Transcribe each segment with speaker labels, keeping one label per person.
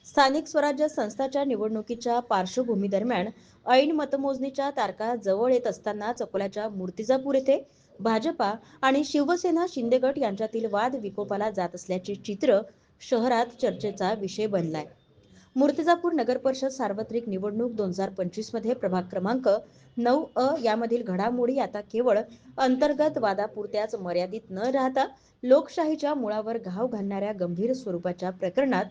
Speaker 1: स्थानिक स्वराज्य संस्थाच्या निवडणुकीच्या पार्श्वभूमीदरम्यान ऐन मतमोजणीच्या तारखा जवळ येत असतानाच अकोल्याच्या मूर्तिजापूर येथे भाजपा आणि शिवसेना शिंदे गट यांच्यातील वाद विकोपाला जात असल्याचे चित्र शहरात चर्चेचा विषय बनलाय। मूर्तिजापूर नगर परिषद सार्वत्रिक निवडणूक 2025 मध्ये प्रभाग क्रमांक 9 यामधील घडामोडी आता केवळ अंतर्गत वादापुरत्याच मर्यादित न राहता लोकशाहीच्या मुळावर घाव घालणाऱ्या गंभीर स्वरूपाच्या प्रकरणात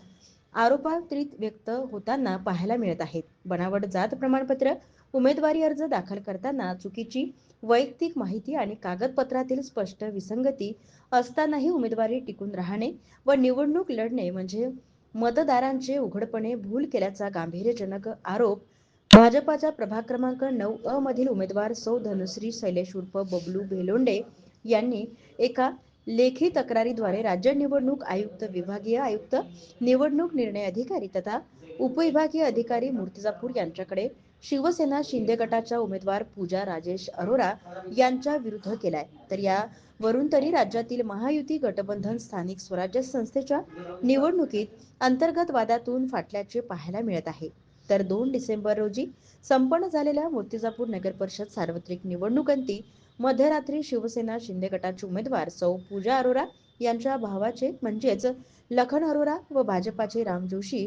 Speaker 1: आरोपांतरित व्यक्त होताना पाहायला मिळत आहेत। बनावट जात प्रमाणपत्र, उमेदवारी अर्ज दाखल करताना चुकीची वैयक्तिक माहिती आणि कागदपत्रातील स्पष्ट विसंगती असतानाही उमेदवारी टिकून राहणे व निवडणूक लढणे म्हणजे मतदारांचे उघडपणे भूल केल्याचा गांभीर्यजनक आरोप भाजपाच्या प्रभाग क्रमांक 9 मधील उमेदवार सौ धनुश्री शैलेश उर्फ बबलू बेलोंडे यांनी एका लेखी तक्रारीद्वारे राज्य निवडणूक आयुक्त, विभागीय आयुक्त, निवडणूक निर्णय अधिकारी तथा उपविभागीय अधिकारी मूर्तिजापूर यांच्याकडे शिवसेना शिंदे गटाच्या उमेदवार पूजा राजेश अरोरा यांच्या विरुद्ध केलाय। तर यावरून तरी राज्यातील महायुती गठबंधन स्थानिक स्वराज्य संस्थेच्या निवडणुकीत अंतर्गत वादातून फाटल्याचे पाहायला मिळत आहे। तर 2 डिसेंबर रोजी संपन्न झालेल्या मूर्तिजापूर नगर परिषद सार्वत्रिक निवडणुकांती मध्यरात्री शिवसेना शिंदे गटाचे उमेदवार सौ पूजा अरोरा यांच्या भावाचे म्हणजेच लखन अरोरा व भाजपाचे राम जोशी,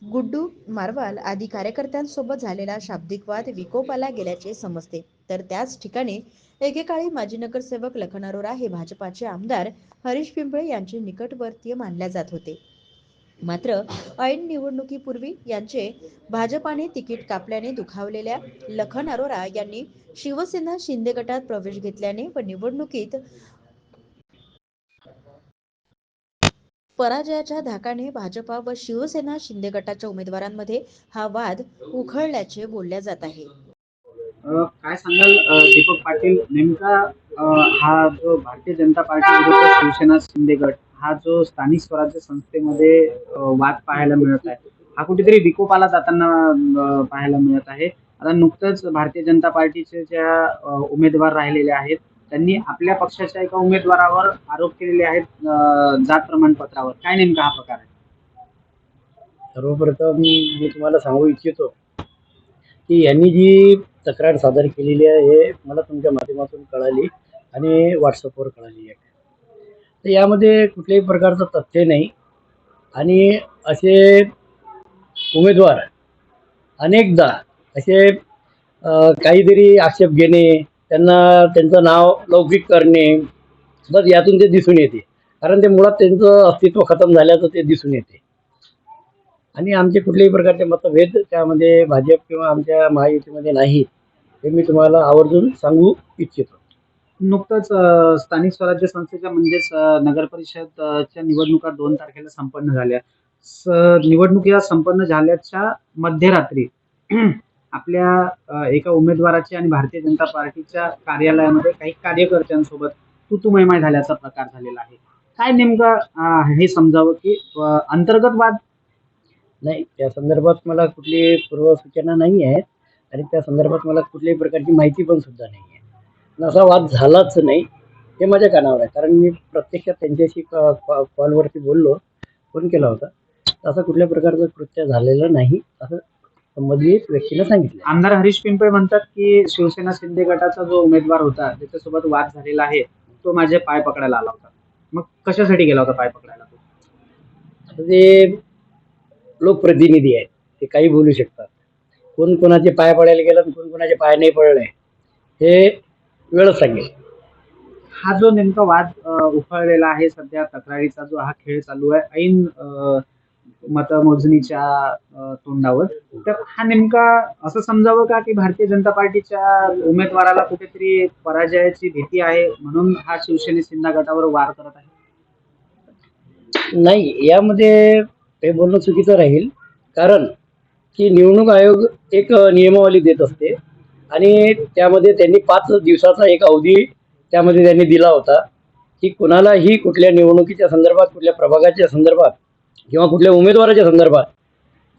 Speaker 1: गुड्डू मारवाल आदी कार्यकर्त्यांसोबत झालेला शाब्दिक वाद विकोपाला गेल्याचे समजते। तर त्याच ठिकाणी एकेकाळी माजी नगरसेवक लखन अरोरा हे भाजपाचे आमदार हरीश पिंपळे यांचे निकटवर्तीय मानले जात होते। मात्र ऐन निवडणुकीपूर्वी यांचे भाजपाने तिकीट कापल्याने दुखावलेल्या लखन अरोरा यांनी शिवसेना शिंदे गटात प्रवेश घेतल्याने व निवडणुकीत पराजयाच्या धाकाने भाजपा व शिवसेना शिंदे गटाच्या उमेदवारांमध्ये हा वाद उखळल्याचे बोलले जात आहे।
Speaker 2: काय सांगाल दीपक पाटील, नेमका हा जो भारतीय जनता पार्टी विरुद्ध शिवसेना शिंदे गट हा जो स्थानिक स्वराज्य संस्थेमध्ये वाद पाहायला मिळत आहे, हा कुठेतरी विकोपाला जाताना पाहायला मिळत आहे। आता नुकतंच भारतीय जनता पार्टीचे ज्या उमेदवार राहिलेले आहेत त्यांनी आपल्या पक्षाच्या एका उमेदवारावर आरोप केलेले आहेत जात प्रमाणपत्रावर। काय नेमका हा प्रकार आहे?
Speaker 3: सर्वप्रथम मी तुम्हाला सांगू इच्छितो की यांनी जी तक्रार सादर केलेली आहे हे मला तुमच्या माध्यमातून कळाली आणि व्हॉट्सअपवर कळाली आहे। तर यामध्ये कुठल्याही प्रकारचं तथ्य नाही आणि असे उमेदवार अनेकदा असे काहीतरी आक्षेप घेणे, त्यांना त्यांचं नाव लौकिक करणे, बस यातून ते दिसून येते। कारण ते मुळात त्यांचं अस्तित्व खतम झाल्याचं ते दिसून येते आणि आमचे कुठल्याही प्रकारचे मतभेद त्यामध्ये भाजप किंवा आमच्या महायुतीमध्ये नाही, हे मी तुम्हाला आवर्जून सांगू इच्छितो।
Speaker 2: नुकतंच स्थानिक स्वराज्य संस्थेच्या म्हणजेच नगर परिषदच्या निवडणुका 2 तारखेला संपन्न झाल्या। निवडणुकीला संपन्न झाल्याच्या मध्यरात्री आपल्या एका उमेदवाराची आणि भारतीय जनता पार्टीच्या कार्यालयामध्ये काही कार्यकर्त्यांसोबत तू-तू-मैं-मैं झाल्याचा प्रकार झालेला आहे। काय नेमका हे समजावं की अंतर्गत वाद?
Speaker 3: नाही, त्या संदर्भात मला कुठली पूर्वसूचना नाही आहे आणि त्या संदर्भात मला कुठल्याही प्रकारची माहिती पण सुद्धा नाही आहे। असा वाद झालाच नाही हे माझ्या कानावर आहे, कारण मी प्रत्यक्षात त्यांच्याशी कॉलवरती बोललो, फोन केला होता। असं कुठल्या प्रकारचं कृत्य झालेलं नाही असं संबंधित व्यक्तीला सांगितलं।
Speaker 2: आमदार हरीश पिंपळे म्हणतात की शिवसेना शिंदे गटाचा जो उमेदवार होता त्याच्यासोबत वाद झालेला आहे, तो माझे पाय पकडायला आला होता। मग कशासाठी गेला होता पाय पकडायला तो?
Speaker 3: आता ते लोकप्रतिनिधी आहेत, ते काही बोलू शकतात। कोण कोणाचे पाय पडायला गेलं आणि कोण कोणाचे पाय नाही पडले हे वेळच सांगेल।
Speaker 2: हा जो नेमका वाद उफाळलेला आहे सध्या, तक्रारीचा जो हा खेळ चालू आहे ऐन मतमोजणीच्या तोंडावर, तर हा नेमका असं समजावं का की भारतीय जनता पार्टीच्या उमेदवाराला कुठेतरी पराजयाची भीती आहे म्हणून हा शिवसेना शिंदे गटावर वार करत आहे?
Speaker 3: नाही, यामध्ये हे बोलणं चुकीचं राहील, कारण की निवडणूक आयोग एक नियमावली देत असते आणि त्यामध्ये त्यांनी 5 दिवसाचा एक अवधी त्यामध्ये त्यांनी दिला होता की कुणालाही कुठल्या निवडणुकीच्या संदर्भात, कुठल्या प्रभागाच्या संदर्भात किंवा कुठल्या उमेदवाराच्या संदर्भात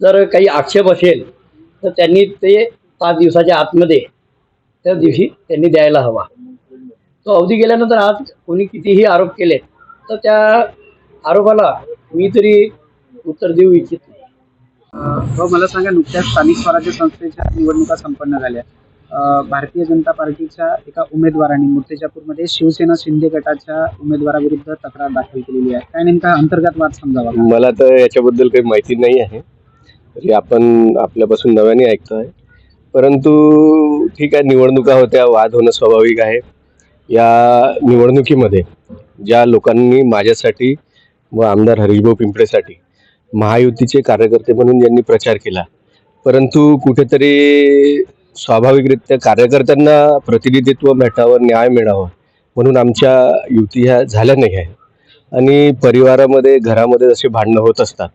Speaker 3: जर काही आक्षेप असेल तर त्यांनी ते 5 दिवसाच्या आतमध्ये त्या दिवशी त्यांनी द्यायला हवा। तो अवधी गेल्यानंतर आज कोणी कितीही आरोप केले तर त्या आरोपाला मी तरी उत्तर देऊ इच्छित नाही।
Speaker 2: मला सांगा, नुकत्याच स्थानिक स्वराज्य संस्थेच्या निवडणुका संपन्न झाल्या. भारतीय जनता पार्टीच्या एका उमेदवाराने मूर्तिजापूरमध्ये शिवसेना शिंदे गटाच्या उमेदवाराविरुद्ध तक्रार दाखल केलेली आहे. काय नेमका अंतर्गत वाद समजावा का?
Speaker 4: मला तर याच्याबद्दल काही माहिती नाही आहे. तरी आपण आपल्यापासून नव्याने ऐकतोय. परंतु ठीक आहे, निवडणुका होत्या, वाद होणं स्वाभाविक आहे. या निवडणुकीमध्ये ज्या लोकांनी माझ्यासाठी व आमदार हरीशभाऊ पिंपळेसाठी महायुतीचे कार्यकर्ते म्हणून ज्यांनी प्रचार केला, परंतु कुठेतरी स्वाभाविकरित्या कार्यकर्त्यांना प्रतिनिधित्व भेटावं, न्याय मिळावं म्हणून आमच्या युती ह्या झाल्या नाही आहे. आणि परिवारामध्ये, घरामध्ये जसे भांडणं होत असतात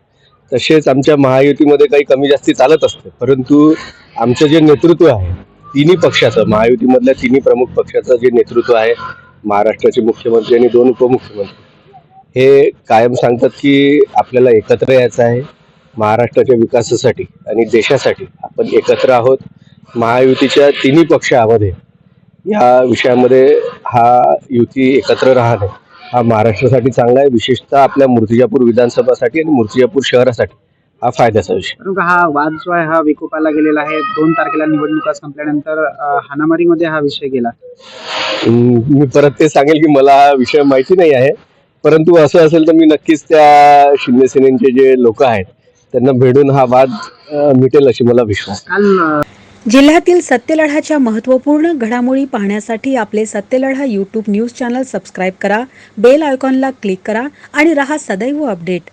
Speaker 4: तसेच आमच्या महायुतीमध्ये काही कमी जास्ती चालत असते. परंतु आमचं जे नेतृत्व आहे तिन्ही पक्षाचं, महायुतीमधल्या तिन्ही प्रमुख पक्षाचं जे नेतृत्व आहे, महाराष्ट्राचे मुख्यमंत्री आणि 2 उपमुख्यमंत्री, हे कायम सांगतात की आपल्याला एकत्र यायचं आहे. महाराष्ट्राच्या विकासासाठी आणि देशासाठी आपण एकत्र आहोत. महायुतीच्या तिन्ही पक्षामध्ये या विषयामध्ये हा युती एकत्र राहणं हा महाराष्ट्रासाठी चांगला आहे. विशेषतः आपल्या मूर्तिजापूर विधानसभासाठी आणि मूर्तिजापूर शहरासाठी हा फायद्याचा विषय.
Speaker 2: परंतु हा वाद जो आहे हा विकोपाला गेलेला आहे. 2 तारखेला निवडणुका संपल्यानंतर हाणामारीमध्ये हा विषय गेला.
Speaker 4: मी परत ते सांगेल की मला हा विषय माहिती नाही आहे. परंतु असं असेल तर मी नक्कीच त्या शिंदे सेनेचे जे लोक आहेत त्यांना भेटून हा वाद मिटेल अशी मला विश्वास.
Speaker 2: काल
Speaker 5: जिल्ह्यातील सत्यलढाच्या महत्त्वपूर्ण घडामोडी पाहण्यासाठी आपले Satyaladha YouTube news channel subscribe करा, बेल आयकॉनला क्लिक करा आणि रहा सदैव अपडेट.